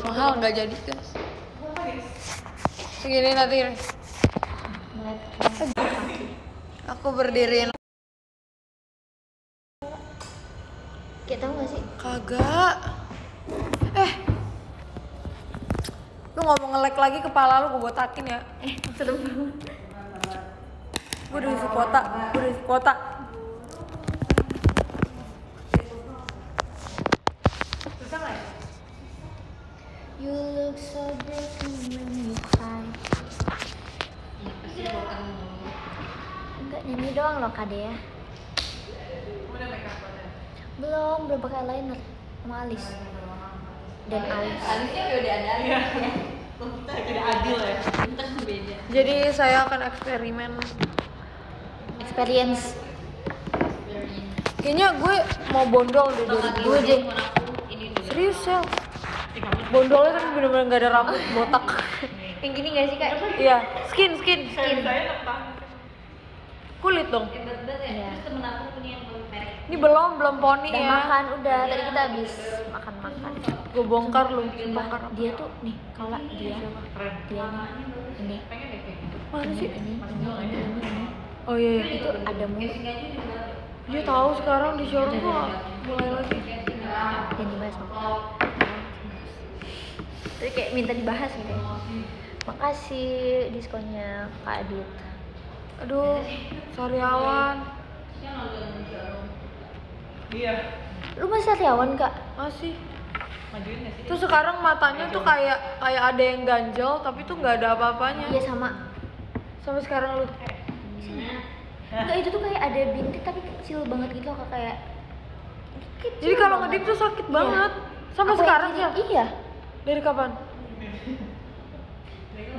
Mahal nggak jadi guys. Segini nanti. Aku berdiriin. Kayak tahu nggak sih? Kagak. Lu ngomong nge-lag lagi kepala lu gue botakin ya. Serem banget. Gue udah isi kuota. Susah nggak ya? You look so broken when you cry. Enggak, nyanyi doang loh Kak Dea. Belum pakai eyeliner sama alis. Dan alis. Alisnya udah ada. Iya. Kita tidak adil ya. Kita beda. Jadi saya akan eksperimen. Experience. Kayaknya gue mau bondol deh dari gue deh. Serius Sel. Bondolnya tapi bener-bener gak ada rambut, botak. Yang gini gak sih Kak? Iya, skin. Kulit dong. Iya. Terus temen aku punya yang baru merek. Ini belum poni Udah ya. makan, udah. Tadi kita habis makan. Gue bongkar lu, Sumpah, bongkar. dia tuh nih, kalau dia nih, ini, Mana sih? ini. Oh iya. Itu ada mulu Dia tahu sekarang di showroom tuh mulai lagi. yang dibahas Terus kayak minta dibahas gitu ya. Makasih diskonnya Kak Adit. Aduh, sariawan. Iya. Lu masih sariawan Kak? Masih. Majuin nggak sih? Terus sekarang matanya tuh kayak ada yang ganjel tapi tuh nggak ada apa-apanya. Iya sama. Sampai sekarang lu. Enggak, itu tuh kayak ada bintik tapi kecil banget gitu loh Kak, kayak kecil. Jadi kalau banget. ngedip tuh sakit Iya. banget. Sampai Aku sekarang yang ya? kiri, Iya. Dari kapan? 2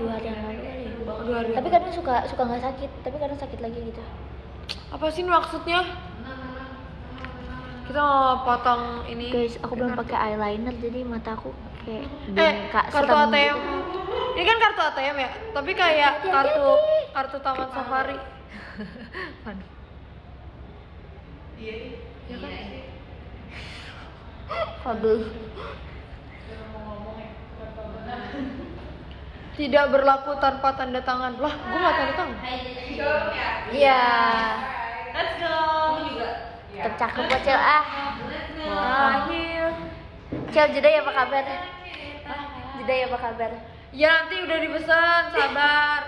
hari yang lalu kali. 2 hari. Tapi kadang suka nggak sakit, tapi kadang sakit lagi gitu. Apa sih maksudnya? Kita mau potong ini. Guys, aku belum pakai eyeliner jadi mataku kayak bengkak Kartu serem ATM. gitu. Ini kan kartu ATM ya, tapi kayak kartu Taman Safari. Fun. Iya. Ya kan? Fabel. Tidak berlaku tanpa tanda tangan. Lah, gue nggak tanda tangan. Iya. Let's go. Tercakep kok Cel Akhir. Cel, jeda ya apa kabar? Jeda ya apa kabar? Ya nanti udah dipesan, sabar.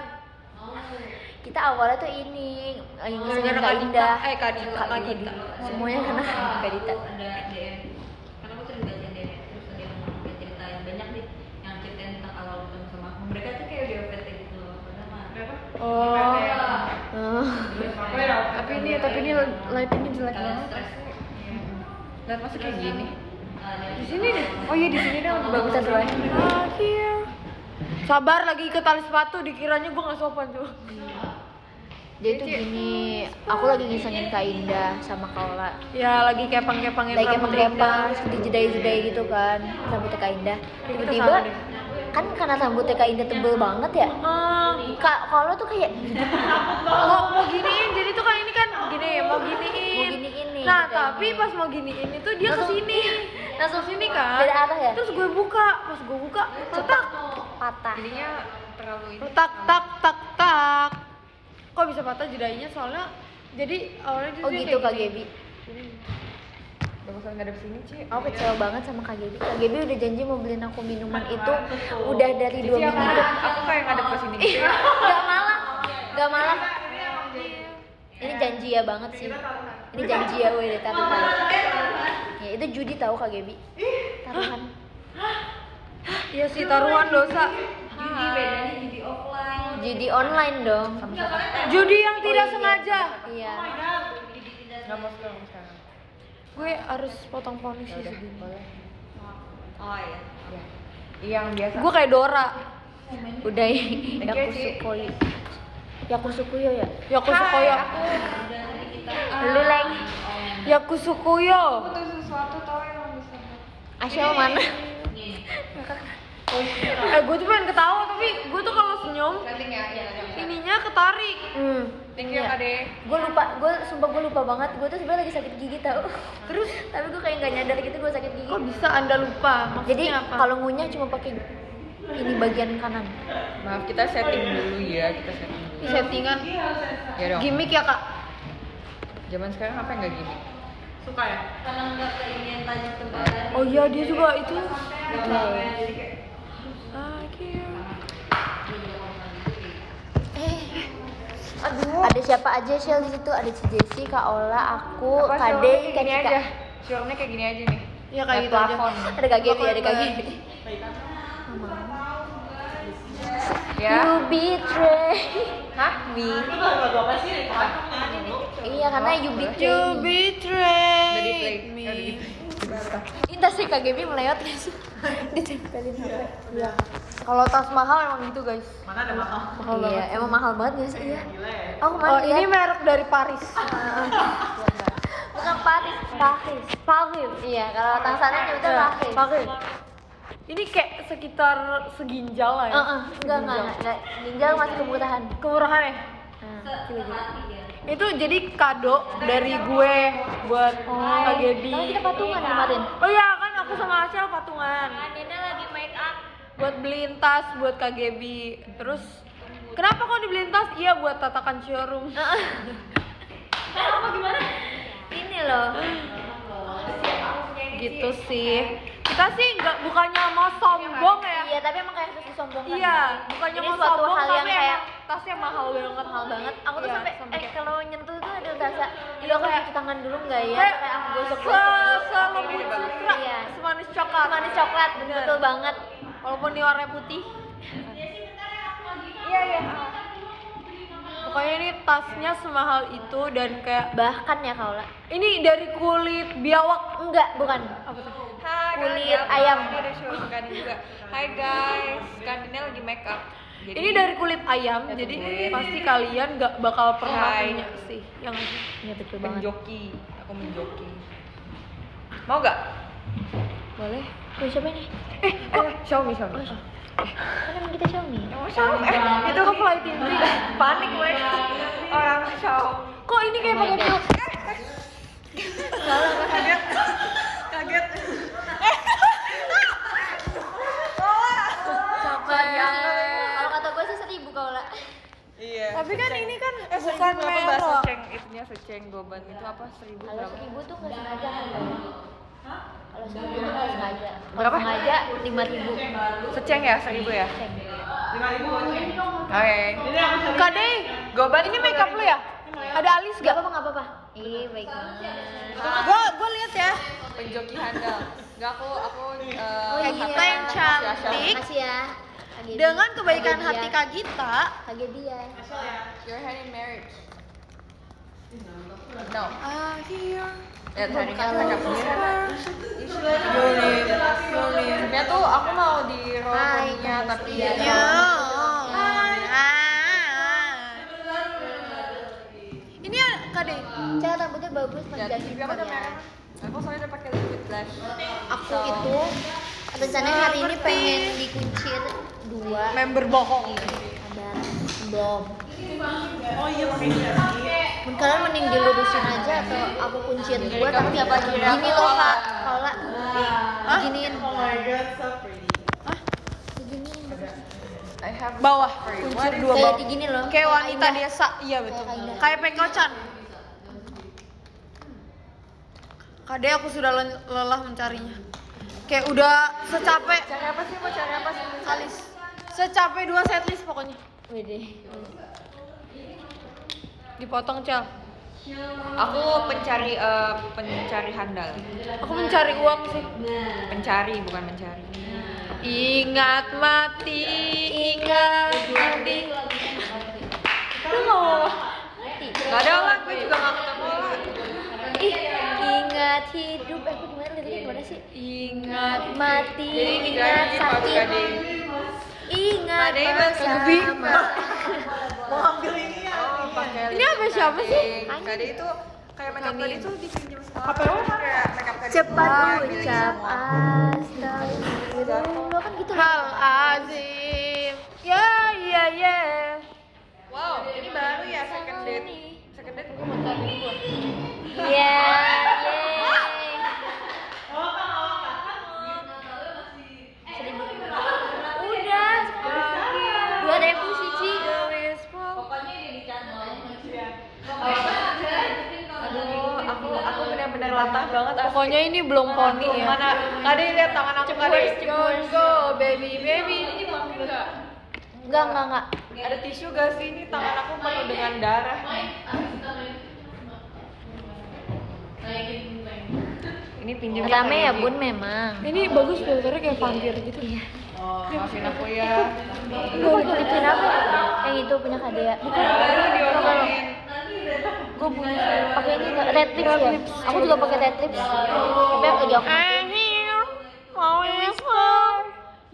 Kita awalnya tuh ini ngisengin Gara-gara Kak Kak Indah. Dita. Kak Dita. Semuanya karena Kak Dita. Ada DM. Karena aku sering baca DM. Terus ada yang ngomong cerita yang banyak nih yang ceritain tentang awal ketemu sama aku. Mereka tuh kayak udah OPT gitu loh. Padahal mah. Oh. Oh. Tapi ini lightingnya jelek Kalian banget. stres. Lihat masuk kayak gini. Di sini deh. Oh iya di sini deh lebih bagus Bagusan doang. Akhir. Sabar lagi ke tali sepatu dikiranya gue nggak sopan tuh. Jadi tuh gini, aku lagi ngisengin Kak Indah sama Kak Ola. Ya lagi kepang-kepangin Lagi rambut kepang-kepang, Indah. terus dijedai-jedai gitu kan rambutnya Kak Indah. Kita Tiba-tiba sama deh. kan karena rambutnya Kak Indah tebel banget ya. Kak Ola tuh kayak Mau giniin, jadi tuh kan ini kan gini, mau giniin. Mau giniin nih, Nah, gitu tapi ini. pas mau giniin itu dia Langsung- kesini. Langsung sini kan. beda arah ya? Terus gue buka, pas gue buka, cetak. patah. Jadinya terlalu ini. Tak. Kok bisa patah jedainya soalnya jadi awalnya dia Oh gitu Kak gini. Gebi. Udah usah ngadep sini, Ci. Aku kecewa banget sama Kak Gebi. Kak Gebi udah janji mau beliin aku minuman itu udah dari 2 Cici, minggu. aku kayak ngadep ke sini. Gak malah. Ini janji ya banget sih. Ini janji ya, woi taruhan. Ya itu judi tahu Kak Gebi. Taruhan. Iya sih, taruhan dosa. Judi bedanya judi offline. Judi online dong. Judi yang tidak sengaja. Iya. Nggak mau sekarang. Gue harus potong poni sih segini. Oh iya. Yang biasa. Gue kayak Dora. Udah Yakusukoyo. Yakusukoyo ya? Yakusukoyo. Lu Leng. Yakusukoyo. Asyal mana? Gue tuh pengen ketawa tapi gue tuh kalau senyum ininya ketarik. Thank you Kak De. Sumpah gue lupa banget. Gue tuh sebenarnya lagi sakit gigi tau. Terus tapi gue kayak nggak nyadar gitu gue sakit gigi. Kok bisa Anda lupa? Maksudnya Jadi apa? kalau ngunyah cuma pakai ini bagian kanan. Maaf kita setting dulu ya, kita setting dulu. Di settingan Ya dong. gimmick ya kak. Zaman sekarang apa yang nggak gimmick? Suka ya? Karena nggak keingin tajam tebalan. Oh iya dia juga itu. Aduh. Ada siapa aja Shell di situ? Ada Ci Jessi, Kak Ola, aku, Kak De, Kak gini Cika. aja. Showroomnya kayak gini aja nih. Iya kayak gitu aja. plafon. Ada Kak Gaby, ada Kak Gaby. Ya. You betray. Hah? Me. Iya karena you betray. You me. betray Udah di play. me. Ini tasnya Kak Gaby melewat gak sih? Ditempelin HP. Iya. Kalau tas mahal emang gitu guys. Mahal Iya, banget. emang mahal banget gak sih? Iya. Aku Oh kemarin ini lihat. merek dari Paris. Bukan Paris, Paris. Paris. Iya, kalau tang sana nyebutnya Iya, Paris. Paris. Ini kayak sekitar seginjal lah ya. Enggak. Ginjal masih kebutuhan. Kemurahan ya? Itu jadi kado dari gue buat Kak Gaby. Tapi kita patungan kemarin. Oh iya kan aku sama Acel patungan. Nina lagi make up. Buat beliin tas buat Kak Gaby. Terus kenapa kok dibeliin tas? Iya buat tatakan showroom. Apa gimana? Ini loh. Gitu sih. Kita sih bukannya mau sombong ya. Iya, tapi emang kayak harus disombongkan. Iya, bukannya Ini mau suatu sombong hal tapi yang kayak emang tasnya mahal banget. mahal banget. Aku tuh Iya, sampai kayak- kalau nyentuh tuh ada rasa, Iya, aku kayak- cuci tangan dulu enggak ya? Kayak Kayak aku gosok selembut sutra, Iya. semanis coklat. Manis coklat, Bener. betul banget. Walaupun ini warnanya putih. Iya iya. Pokoknya ini tasnya semahal itu dan kayak Bahkan ya Kaula. ini dari kulit biawak. Enggak, bukan. Apa tuh? Hai, Kulit Kak Dina. ayam. Ini ada showroom Kak Dina juga. Hai guys, Kak Dina lagi make up. Jadi, Ini dari kulit ayam, Ya, jadi tungguin. pasti kalian gak bakal pernah Hai. punya sih. Yang Iya betul banget. menjoki. Aku menjoki. Mau gak? boleh. Oh, siapa ini? Xiaomi. Kan emang kita Xiaomi. Oh, Xiaomi. Itu ke flight inti. Panik mereka. Orang Xiaomi. Kok ini kayak pakai pil? Kaget. Kalau kata gue sih 1.000 Kaula. Iya. Tapi kan ini kan bukan Bukan bahasa merek. ceng, itunya seceng goban itu apa 1.000 Kalau berapa? 1.000 tuh nggak sengaja kan? Kalau 1.000 tuh nggak sengaja. Kalau Berapa? sengaja 5.000. Seceng ya 1.000 ya? Oke. Kade, Goban ini makeup lu ya? Ada alis Gak gak? apa-apa. Ih, baik banget. Gua lihat ya. Penjoki handal. Enggak aku Kayak Kita yang cantik. Makasih ya. Kak Gaby. Dengan kebaikan Kak Gaby hati ya. Kak Gita. Kak Gaby ya. Your hand in marriage. No. Akhir. Lihat harinya makeup sendiri. Boleh. Sebenarnya tuh aku mau di roll Hai, poninya tapi Iya. Ya. Ini ya, Kade. Cara rambutnya bagus ya menjadi TV aku udah merah. Aku soalnya udah pakai liquid blush. Aku itu rencananya hari ini pengen dikuncir 2. Member bohong. Sabar, belum. Oh iya kalian mending dilurusin aja atau aku kunciin Jadi gua kamu tapi dapat kira gini aku loh Kaula. Kak Kaula diginiin diginiin bagus. I have Bawah. for you. Kuncir What is- dua Kayak bawah. digini loh Kayak wanita Aindah. desa. Iya betul. Kayak Aindah. Kayak pekocan. Kade aku sudah lelah mencarinya. Kayak udah secapek Cari apa sih? Mau cari apa sih? alis. Secapek 2 setlist pokoknya. Wede. Dipotong, Cel. Aku pencari handal. Aku mencari uang sih. Pencari bukan mencari. Ingat mati, ingat mati. Lu mau Mati. Gak ada lah, gue juga gak ketemu lah. Ih, ingat hidup aku gimana liriknya gimana sih? ingat Mati, Jadi ingat ganti sakit, Kade. ingat Kade bersama. Oh, pakai Ini apa siapa sih? Kade itu kayak makeup tadi tuh dipinjam sama Apa lu? kayak makeup tadi. cepat Ah, ucap astagfirullah kan gitu hal Iya, yeay. 1.000. Udah, 2.000 sih, Ci. Pokoknya dia dicatat. Aduh, aku benar-benar latah banget. Pokoknya ini belum poni ya. Mana? Kade lihat tangan aku Kade. Don't go, baby, baby. Ini pakai nggak? Enggak. Ada tisu gak sih? Ini tangan aku penuh dengan darah. Ini pinjam Rame ya, Bun, memang. Ini bagus filternya kayak vampir gitu. Iya. Maafin aku ya. Gue pakai lipstick apa? Yang itu punya Kadea. Baru diomongin. Gue punya pakai ini nggak? Red lips ya. Aku juga pakai red lips. Tapi aku jauh.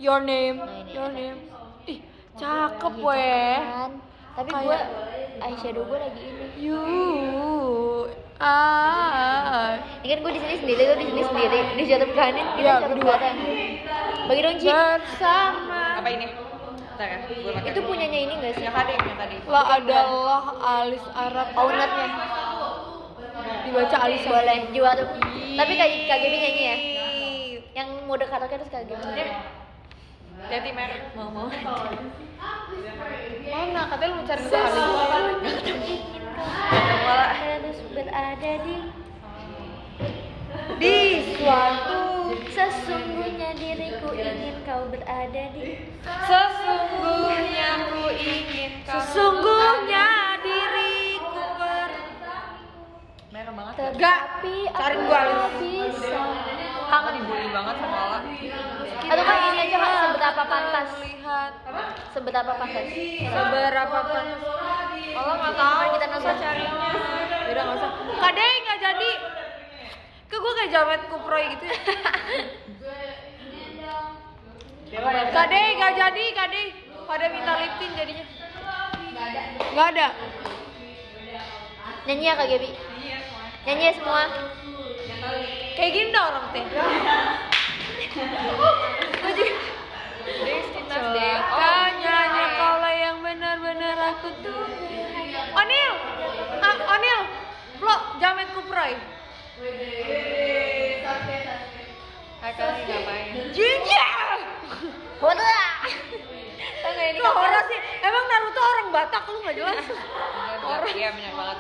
Your name, Nah, ini. your name. Ih, cakep weh. Kan. Tapi gue eyeshadow gue lagi ini. You, I. Ini kan gue di sini sendiri, lo di sini sendiri. Di jatuh kanan, kita Iya, jatuh berdua. kanan. Bagi dong, Ci. Bersama. Apa ini? Bentar ya, gue pakai. Itu punyanya ini nggak sih? Punya Kade, punya Kade. Lah adalah alis Arab. Ownernya. Dibaca alis. Boleh, jual tuh. Tapi KGB nyanyi ya. Yang mode karaoke terus KGB. Jadi merek. Mau. Mana? Katanya lu cari ke alis. Harus berada Di suatu. sesungguhnya diriku ingin kau berada di Sesungguhnya ku ingin kau. Sesungguhnya diriku Merah banget. tetapi cari aku gua alis. tak bisa. Kangen dibully banget sama Ola. Atau kan ini aja Kak, seberapa pantas? Lihat Seberapa pantas? seberapa pantas. Ola nggak tahu. Kita nonton carinya. Udah nggak usah. Kade nggak jadi. Ke gue kayak Jamet Kuproy gitu ya. Kade nggak jadi, Kade. Pada minta lip tint jadinya. Nggak ada. Nyanyi ya Kak Gaby. Nyanyi ya semua. Kayak gini dong orang teh. Gue juga. Celakanya kalau yang benar-benar aku tuh. Onil, Onil, Flo, Jamet Kuproy. Hai kalian ngapain? Jinja. Bodoh lah. Tahu nggak ini Kok horor sih? Emang Naruto orang Batak lu nggak jelas? Orang. Iya banyak banget.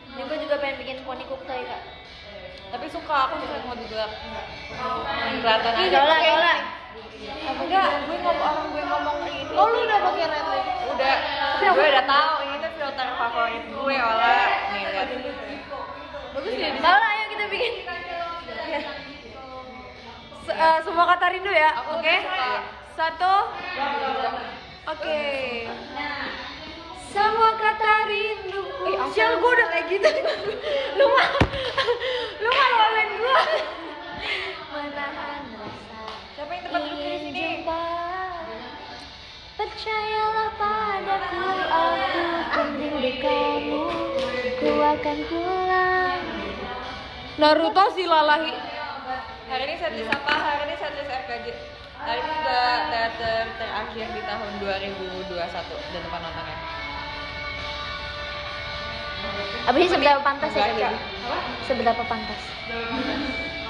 Ini gue juga pengen bikin poni kuplay Kak. Tapi suka aku suka mode gelap. Kelihatan aja. Yola. Enggak, gue ngomong ini. Oh lu udah pakai red lip? Udah, gue udah tahu ini tuh filter favorit gue Ola. Nih lihat. Bagus ya. Kalau lah ayo kita bikin. Semua kata rindu ya, Aku oke? suka. 1. Oke. Semua kata rindu. Sial gue udah kayak gitu. Lu mah ngoleng gue. Menahan rasa. Siapa yang tempat duduk di sini? Jumpa. Percayalah padaku, aku akan rindu kamu. Ku akan pulang. Naruto silalahi. Hari ini setlist apa? Hari ini setlist RKJ. Hari ini juga teater terakhir di tahun 2021 dan tempat nontonnya. Abis ini seberapa pantas ya Kak Gacha. Gaby? Seberapa pantas?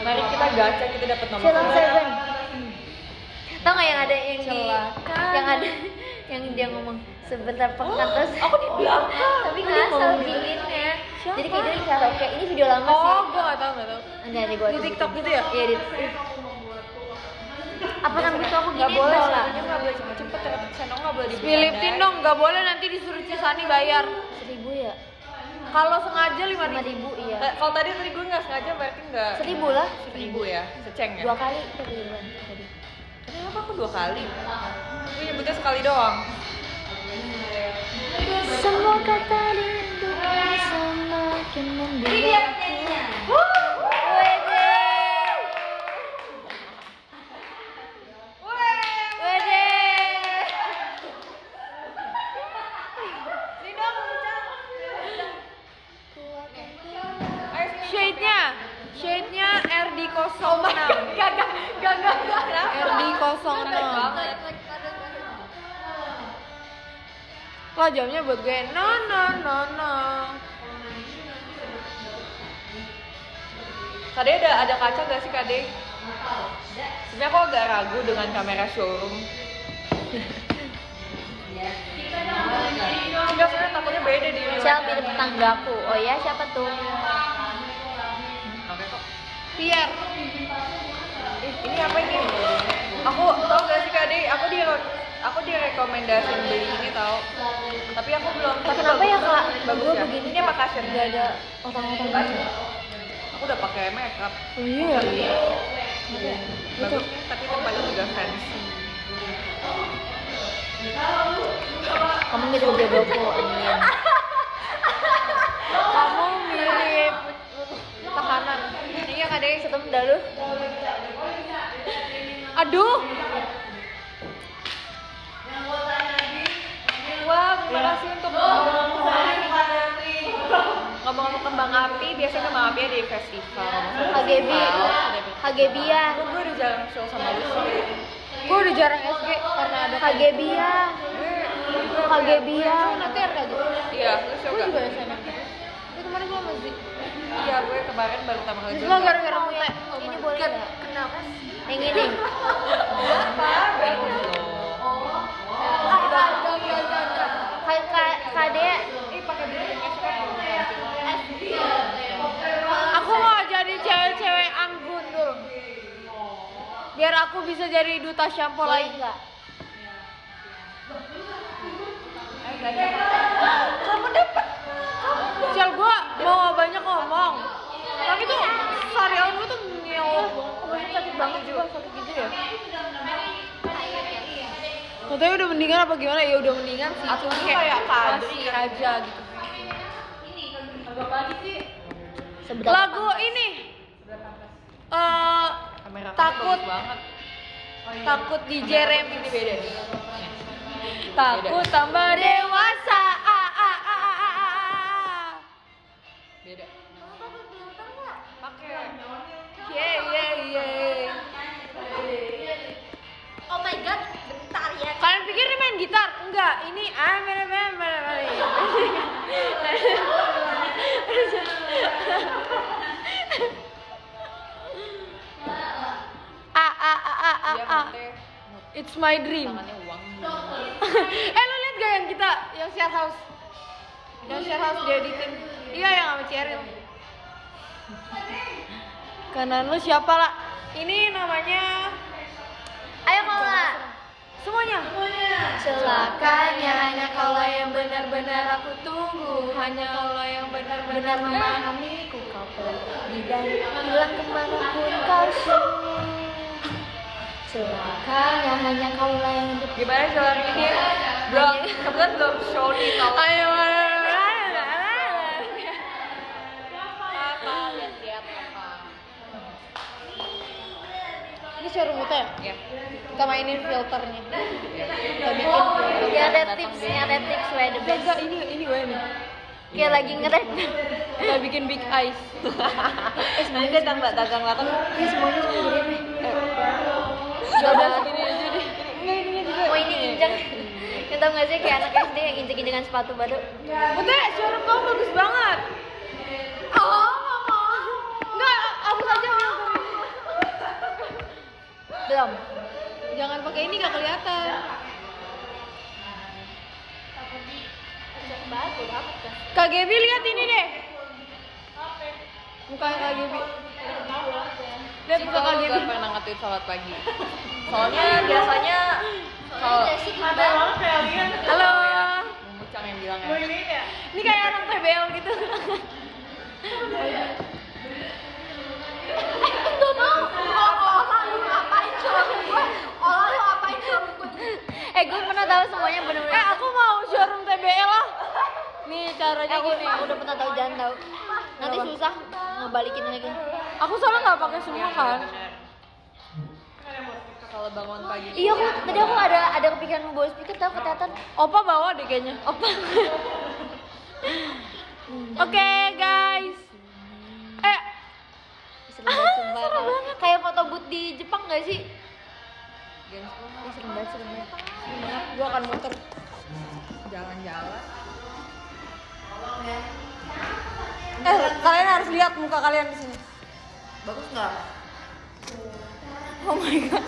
Mari kita gacha, kita dapat nomor. Film 7. Tau nggak yang ada yang di, Celaka. yang ada yang dia ngomong seberapa pantas? Aku di belakang. Tapi nggak asal bikinnya. Jadi kayak dia di karaoke. Ini video lama sih. Oh, gue nggak tahu. Enggak nih gue Di TikTok gitu ya? Iya di. Apa namanya itu aku Nggak gini boleh, lah. sebenarnya nggak boleh cepet-cepet. Ternyata Seno nggak boleh dibercandai. Philip Tin dong, nggak boleh nanti disuruh Cisani bayar. 1.000 ya? Kalau sengaja 5.000. 5.000 iya. Kalau tadi gue nggak sengaja berarti nggak. 1.000 lah. 1.000 ya, seceng ya. 2 kali 1.000-an tadi. Kenapa aku 2 kali? Gue nyebutnya sekali doang. Semua kata rindu semakin membuatku. Wede. Wede. Shade-nya RD06. Gak. RD06. Lah jamnya buat gue. No. Kade ada kaca gak sih Kade? Sebenarnya aku agak ragu dengan kamera showroom. Enggak, sebenarnya takutnya beda di real Siapa life. mirip tetanggaku? Oh ya, siapa tuh? Oke kok. Pierre. Ini apa ini? Aku tau gak sih Kade? Aku direkomendasin beli ini tau. Tapi aku belum. Tapi kenapa ya Kak? Bagus Gua ya. begini Ini apa kasir? Gak ada otang-otang gitu. Aku udah pakai makeup. Oh iya. Bagus nih, tapi tempatnya juga fancy. Kamu mirip jodohku, amin. Kamu mirip tahanan. Iya Kak Dek, ketemu dah lu. Aduh. Wah, terima kasih untuk ngomong-ngomong kembang api. Biasanya kembang api ada di festival. KGB, KGB ya. Gue udah jarang show sama lu sih. Gue udah jarang SG karena ada KGB ya. KGB ya. nanti RKJ. Iya, lu show Gue gak? juga SNM. Itu kemarin gue masih. Iya, gue kemarin baru pertama kali Semua gara-gara Mau mute. yang ini boleh nggak? Kenapa sih? Yang ini. Apa? Bagus loh. Kak Dek, Ih, pakai bulu yang suka Aku mau jadi cewek-cewek anggun dulu. Biar aku bisa jadi duta shampoo boleh lagi. nggak? Kamu dapat. Sial gue mau banyak ngomong. Tapi tuh sariawan gue tuh ngeluh. Kemarin sakit banget juga, sakit gitu ya. Katanya udah mendingan apa gimana? Ya udah mendingan sih. Aku Cuma tuh kayak masih aja gitu. Seberapa Lagu pantas? ini Kamera kamu takut bagus banget. takut di Jerem Ini beda nih. takut tambah dewasa Beda. yeah yeah yeah. Oh my god, bentar ya. Kalian pikir ini main gitar? Enggak, ini Dia mute. It's my dream. Tangannya uang. Lu lihat gak yang kita yang share house? Yang share house dieditin. Iya yang sama Cheryl. Kanan lu siapa lah? Ini namanya Ayo Kola. semuanya. Celakanya hanya kaulah yang benar-benar aku tunggu. Hanya kaulah yang benar-benar memahamiku. Kau pergi dan hilang kemanapun kau sembunyi. Celakanya hanya kaulah yang Gimana show hari ini? Belum, kebetulan belum show nih tau. Ayo. Apa? Lihat apa? Ini showroom kita ya? Ya. Kita mainin filternya. Kita bikin filter. Ya ada tips way the best. Enggak, ini gue nih. Kayak lagi nge-rap. Kita bikin big eyes. Ada dagang latar. Ya semuanya cuma gini. Coba segini aja deh. Enggak, ininya juga. Oh ini injek. Kita tau gak sih kayak anak SD yang injek-injekan sepatu baru. Putih, showroom kamu bagus banget. Oh, mama. Enggak, hapus aja filter. Belum. Jangan pakai ini, gak kelihatan. Kak Gaby lihat ini deh. Muka Kak Gaby. Lihat muka Kak Gaby. Gak pernah nge-tweet sholat pagi. Soalnya biasanya kalau Halo. Mucang yang bilang ya. Ini kayak orang TBL gitu. Gak mau. Lu ngapain showroom gue? Lu ngapain showroom gue? Gue pernah tahu semuanya bener-bener. Aku mau showroom TBL lah. Nih caranya Aku gini. udah pernah tahu, jangan tahu. Nanti susah ngebalikin lagi. Aku soalnya nggak pakai semua kan. Kalau bangun pagi. Iya tadi aku ada kepikiran mau bawa speaker tahu kelihatan. Opa bawa deh kayaknya. Opa. Oke guys. Serem banget sumpah. Kayak foto booth di Jepang gak sih? Gens lu Ih, serem banget. Gua akan muter. jalan-jalan. Kalian harus lihat muka kalian di sini. Bagus nggak? Oh my god.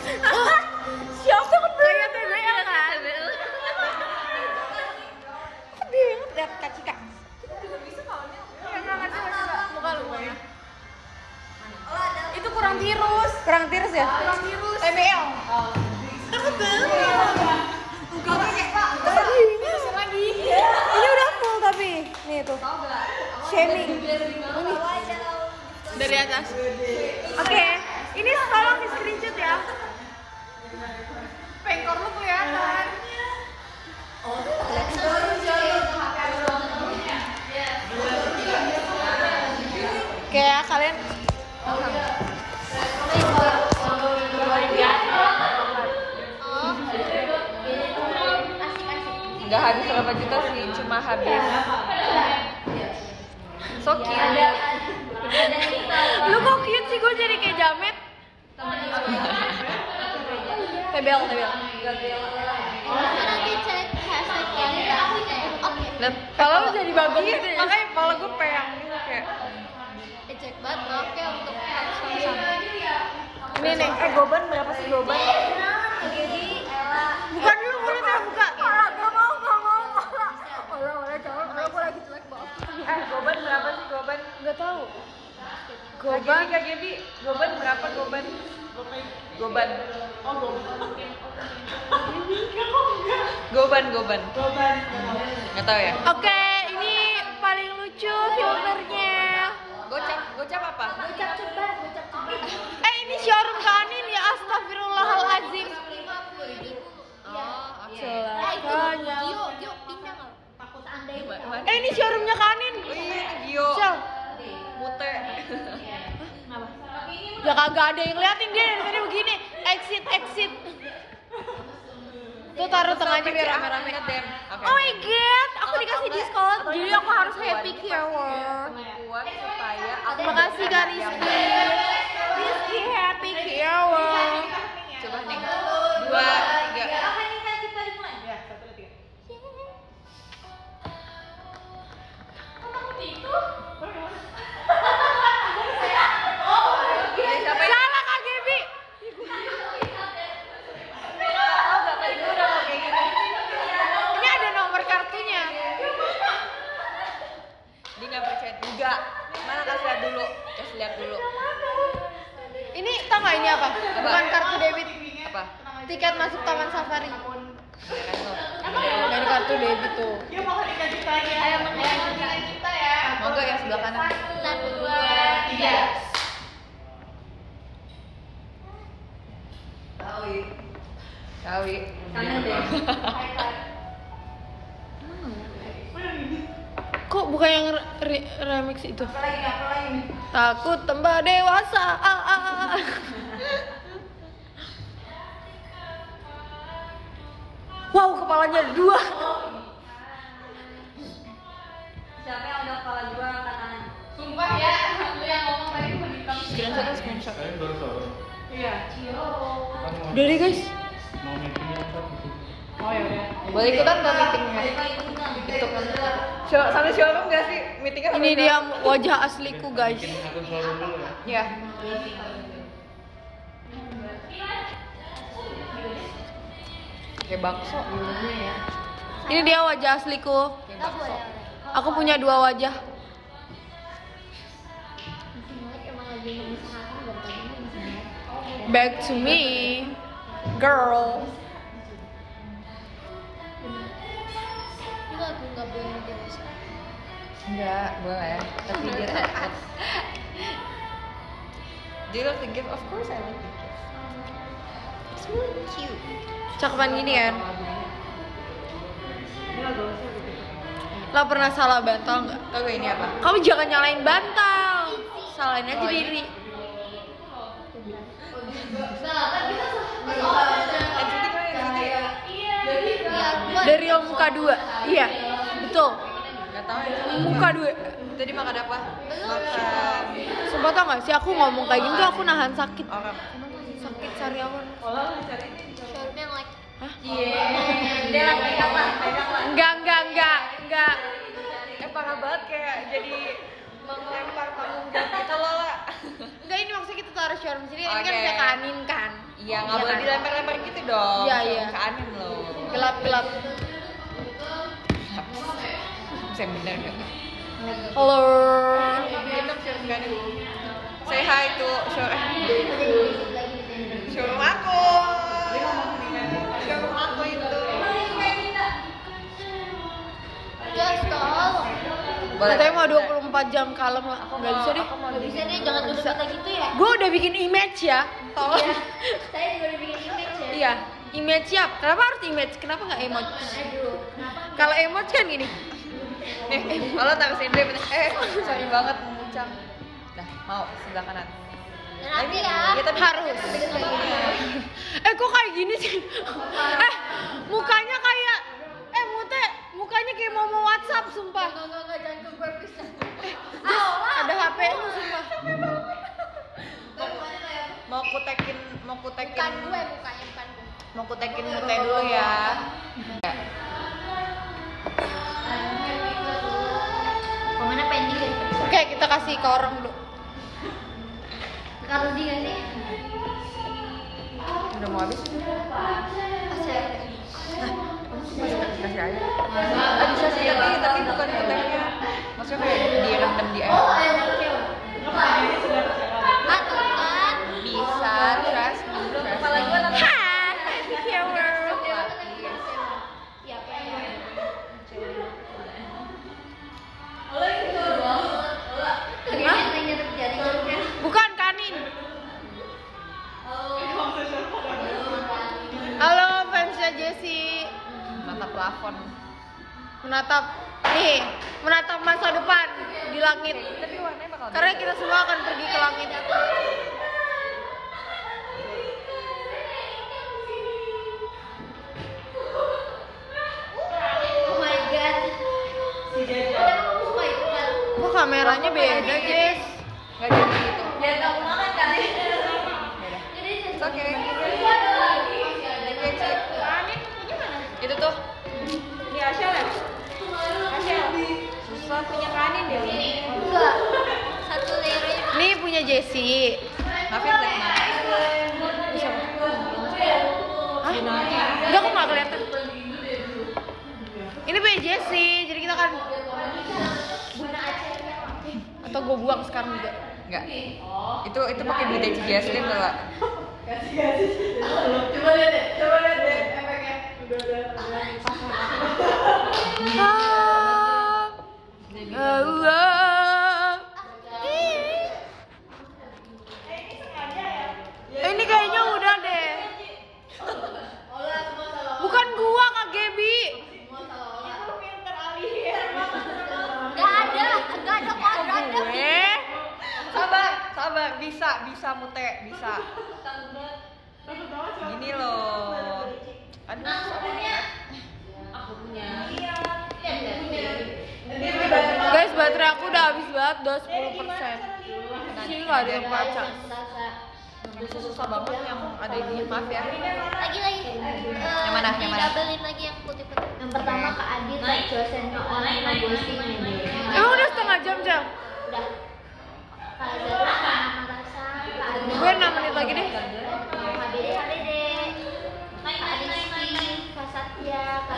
Siapa kan kayak TBL kan? Kok dia inget lihat Kak Cika? Muka lu mana? Itu kurang tirus. Kurang tirus ya? Kurang tirus. TBL. Oh. Ini lagi. Ini udah full tapi. Nih tuh. Shaming. Dari atas. Oke. Ini tolong di screenshot ya. Pengkor lu kelihatan. Kayak kalian Nggak habis berapa juta sih, cuma habis so cute. lu kok cute sih, gue jadi kayak Jamet. TBL. Nanti cek hashtag yang oke. Dan Kalau lu jadi bagus iya, gitu ya. makanya kepala gue peyang gitu kayak Cek banget maaf ya untuk fans sama. Ini nih, Goban berapa sih Goban? Bukan dulu mulut ya, buka. Malah gak mau. Malah jangan, gue lagi jelek banget. Goban berapa sih Goban? Gak tahu. Kak Gebi, Goban berapa Goban? Goban. Goban. Nggak tahu ya. Oke, ini paling lucu filternya. Gocap apa? Ini showroom Kanin ya, astagfirullahaladzim. Celakanya. Gio pindah nggak? Takut seandainya. Ini showroomnya Kanin. Iya, Gio. Shell. Mute. Ya kagak ada yang liatin, dia dari tadi begini. Exit. Tuh taruh tengahnya biar rame-rame. Oh my god, aku dikasih diskon. Jadi aku harus happy hour. Kuat supaya aku Makasih Kak Rizky. Rizky happy hour. coba nih. 2, 3. Salah Kak Gebi. Ini ada nomor kartunya. Dia nggak percaya. Enggak. Mana kasih lihat dulu. Ini tau gak ini apa? Bukan kartu debit. Apa? Tiket masuk Taman Safari. Ya kan lo. Dari kartu debit tuh. Mau nggak yang sebelah kanan? 1, 2, 3. Kawi. Kanan deh. Kok bukan yang remix itu? Takut tambah dewasa. Wow, kepalanya ada 2. Siapa yang udah kepala 2 angkat tangan? Sumpah ya, lu yang ngomong tadi gue hitam. Screenshot. Kalian baru tahu. Udah deh guys. Mau meetingnya apa gitu? Boleh ikutan nggak meetingnya? Itu kan. Sampai showroom nggak sih meetingnya? Ini dia wajah asliku guys. Bikin akun showroom dulu ya. Ya. Kayak bakso. Ini dia wajah asliku. Aku punya 2 wajah. Back to me, girl. Ini lagu nggak boleh dewasa. Enggak, boleh. Tapi dia takut. Do you love the gift? Of course I love the gift. It's really cute. Cakepan gini kan? Lo pernah salah bantal nggak? Tahu ini apa? Kamu jangan nyalain bantal. Salahin aja diri. NCT kan NCT? Dari muka 2. Iya, betul. Gak tahu NCT. Muka 2. Tadi makan apa? Makan Sumpah tau gak sih, aku ngomong kayak gini tuh aku nahan sakit. orang. Sakit sariawan. Showroom yang like. Dia lagi pegang lah. Enggak. Parah banget kayak jadi melempar tanggung jawab kita loh lah. Enggak, ini maksudnya kita taruh showroom sini, ini kan Oke. kayak kanin kan. Iya, nggak boleh dilempar-lempar gitu dong. Iya, iya. Ke anin loh. Gelap-gelap. Bisa bener gak? Halo. Gendong showroom kanin. Say hi to showroom aku. Showroom aku itu. Boleh. Katanya mau 24 jam kalem lah. Enggak bisa deh. Gak bisa deh, jangan tutup mata gitu ya. Gue udah bikin image ya. Tolong. Iya, saya juga udah bikin image ya. Iya, image siap. Kenapa harus image? Kenapa nggak emoji? Aduh, kenapa? Kalau emoji kan gini. Nih, kalau taruh sini bener. Sorry banget mengucap. Nah, mau sebelah kanan. Nanti ya. Ya, tapi Harus. Kok kayak gini sih? Mukanya kayak mukanya kayak mau WhatsApp sumpah. Enggak, jangan ke gue bisa. Ada HP lu sumpah. Mau kutekin Bukan gue mukanya, bukan gue. mau kutekin mute dulu ya. Kemana pending ya? Oke, kita kasih ke orang dulu. Kalau di nggak sih? Udah mau habis? Kasih aja. Bisa sih, tapi bukan kuteknya. Maksudnya kayak direndam di air. Atau kan? Bisa, trust me, trust me. Happy viewer. Iya, pengen. Bukan kanin. Halo fansnya Jessie. Mata plafon. Menatap masa depan di langit. Tapi warnanya bakal Karena kita semua akan pergi ke langit. Oh my god. Padahal kamu suka itu kan? Kok kameranya beda, Jess? Gak ada gitu. Jangan kamu makan kan? Yaudah. It's okay. Itu tuh. Ini Asyel ya? Asyel. Susah punya kanin deh. Enggak. Satu layer aja. Ini punya Jessie. Maaf ya, Black Mom. Hah? Enggak, kok nggak kelihatan. Ini punya Jessie, jadi kita kan atau gue buang sekarang juga. Enggak. Itu pakai duit Jaslyn enggak? Coba lihat deh efeknya. Ini kayaknya udah deh. Bukan gua, Kak Gebi. Gak ada kodratnya. Sabar, bisa mute, bisa. Gini loh. Aduh, aku punya. Guys, baterai aku udah habis banget, udah 10%. Sini nggak ada yang kaca. Susah banget yang ada ini, maaf ya. Lagi. Yang mana? Double-in lagi yang putih-putih. Yang pertama Kak Adit, dosennya online ngeghostingnya deh. Emang udah setengah jam, Jam? Udah. Kak Zara, Kak Marasa, Kak Adit. Gue 6 menit lagi deh. Kak Dede, Kak Adiski, Kak Satya, Kak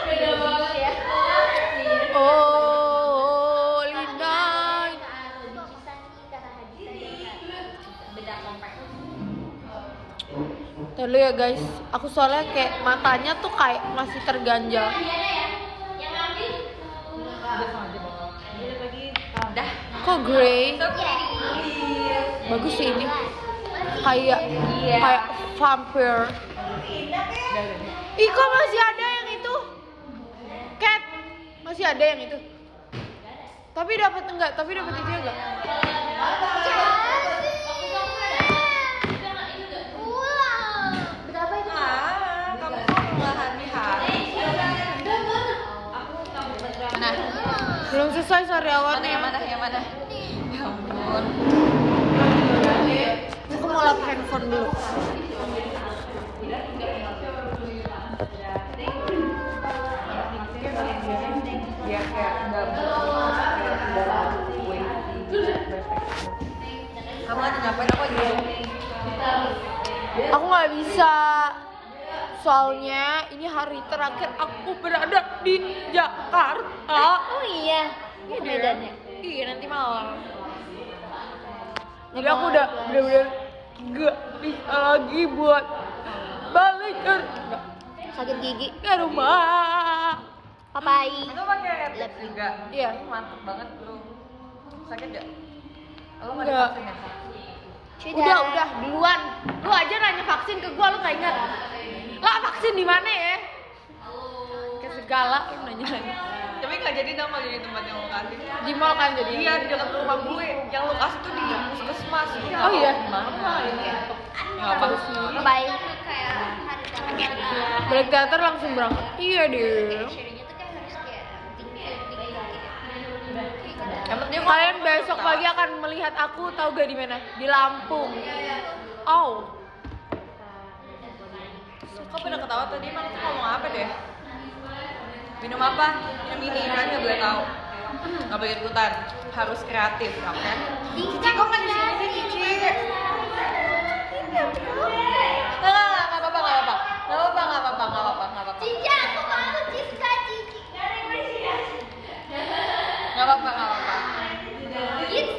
Beda banget ya. Oh, Linda. Beda kompak. Dulu ya guys, aku soalnya kayak matanya tuh kayak masih terganjal. Dah. Kok grey? Bagus sih ini. Kayak vampire. Ih, kok masih ada yang itu? Cat. Masih ada yang itu. Tapi dapat enggak? Tapi dapat itu enggak? Berapa itu? Kamu kok nggak hati-hati? Mana? Belum selesai sariawannya. Yang mana? Ya ampun. Aku mau lap handphone dulu. Biar kayak nggak Aku nggak bisa. Soalnya ini hari terakhir aku berada di Jakarta. Oh iya. Ini Medannya. Iya, nanti malam. Jadi aku udah bener-bener gak bisa lagi buat balik ke Sakit gigi. rumah. Papai. Itu pakai rapid juga. Iya. Mantep banget lu. Sakit gak? Lo nggak Nggak. divaksin ya? Udah duluan. Lu aja nanya vaksin ke gua, lu nggak ingat. Lah vaksin di mana ya? Ke segala lu nanya. Tapi nggak jadi dong kalau jadi tempat yang lo kasih. Di mall kan jadi. Iya di dekat rumah gue. Yang lo kasih tuh di puskesmas. Oh iya? Gimana? Nggak apa. Papai. Balik teater langsung berangkat. Iya deh. Yang penting Kalian besok pagi akan melihat aku, tahu gak di mana? Di Lampung. Oh. Kok pada ketawa tadi emang tuh ngomong apa deh? Minum apa? Minum ini kan nggak boleh tahu. Nggak boleh ikutan. Harus kreatif, oke? Cici kok nggak di sini sih Cici? Nggak apa-apa. Cici, aku mau Ciska Cici. Nggak apa-apa. Kids.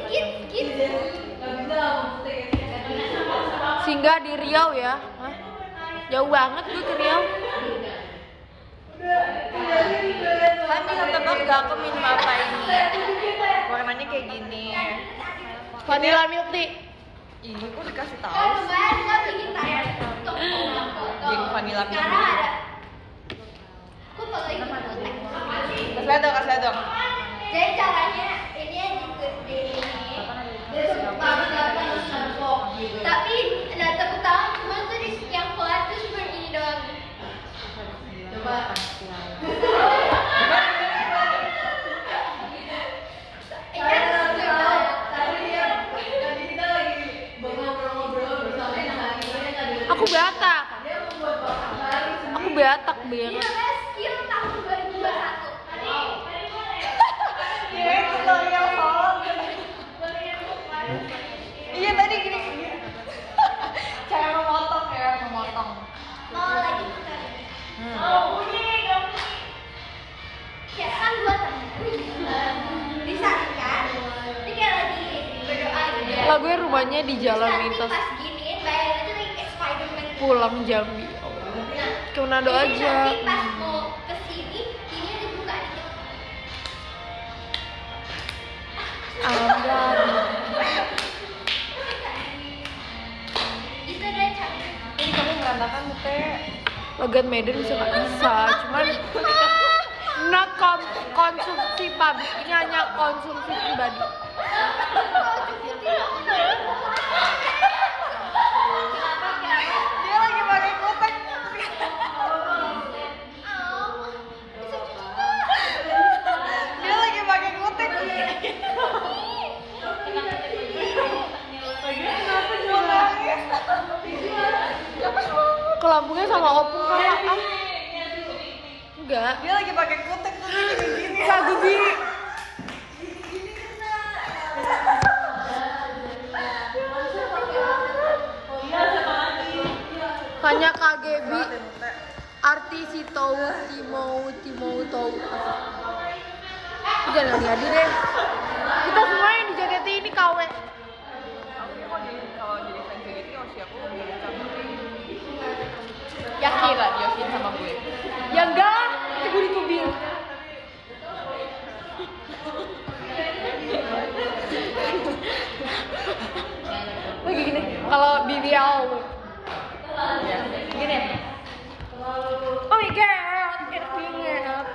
Singgah di Riau ya. Hah? Jauh banget gue ke Riau. Kan bisa tebak gak aku minum apa ini? Warnanya kayak gini. Vanilla milk tea. Ih, kok dikasih tahu sih? Geng vanilla milk tea. Kasih lihat dong. Jadi caranya ini diikuti tapi data utama cuma tuh yang keluar tuh cuma ini doang. Coba. Aku Batak. Aku Batak banget. Skill tahun 2021. Iya, tutorial soal. Iya tadi gini. Cara memotong. Mau lagi bukan? Ya kan gua bisa kan? Ini kayak lagi berdoa gitu ya. Lah gue rumahnya di Jalan Terus nanti Lintas. pas giniin bayangin aja lagi kayak Spiderman. Pulang Jambi. Ke Manado Jadi aja. nanti pas mau kesini, ini dibuka dikit. Bisa deh cari. Ini kamu berantakan Teh. Logat Medan bisa nggak bisa, cuman not konsumsi publik, ini hanya konsumsi pribadi. Dia lagi pakai kotak. Dia lagi pakai kotak. Kenapa dia nangis? Ke Lampungnya sama opung kalah ah. Enggak. Dia lagi pakai kotak tuh gini. Lagu gini. Hanya KGB artis Tau Timau Tau. Jangan ngadi deh. Kita semua yang di JKT ini KW. Kalau jadi fans gitu Yoshi aku lebih capek. Yakin? Gak Yoshi sama gue. Ya enggak, itu gue ditubir. Lagi gini, kalau BBL gini. Oh my god, enak banget.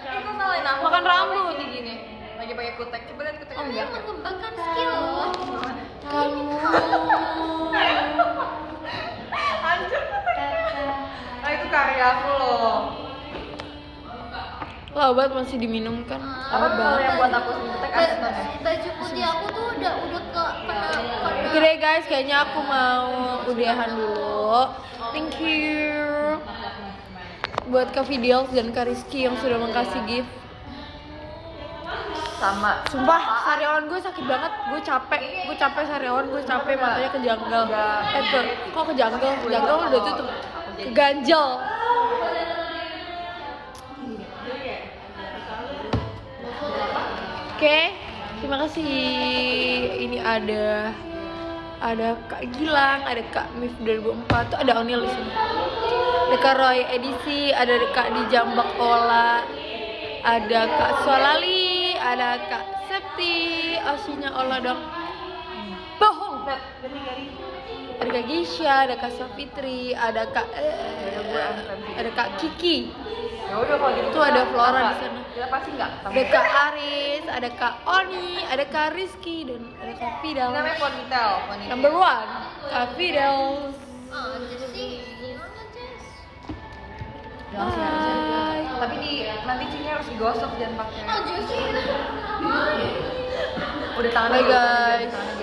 Itu salahin aku. Makan rambut. Gini gini. Lagi pakai kutek. Coba lihat kutek. Oh, dia mengembangkan skill loh. Kamu. Hancur kuteknya. Nah itu karya aku loh. Lah obat masih diminum kan? Apa kalau yang buat aku sih kutek asli ya? Baju putih aku tuh udah kena Oke guys, kayaknya aku mau udahan dulu. Thank you buat Kak Fidials dan Kak Rizky yang sudah mengkasih gift. sama. Sumpah, sariawan gue sakit banget. Gue capek sariawan, gue capek matanya kejanggal. Kok kejanggal? Kejanggal udah tutup. Keganjel. Oke, terima kasih. Ini ada Kak Gilang, ada Kak Mif 2004, tuh ada Onil di sini. Ada Kak Roy edisi, ada Kak di Jambak Ola, ada Kak Solali, ada Kak Septi, Asinya Ola dong. Bohong. Ada Kak Gisha, ada Kak Safitri, ada Kak Kiki. Ya udah kalau gitu. Itu ada Flora di sana. Kita pasti enggak. Ada Kak Aris, ada Kak Oni, ada Kak Rizky, dan ada Kak Fidel. Namanya ponytail. Number 1, Kak Fidel. Hai. Tapi nanti sini harus digosok jangan pakai. Udah tangan Bye dulu, guys. tangan dulu.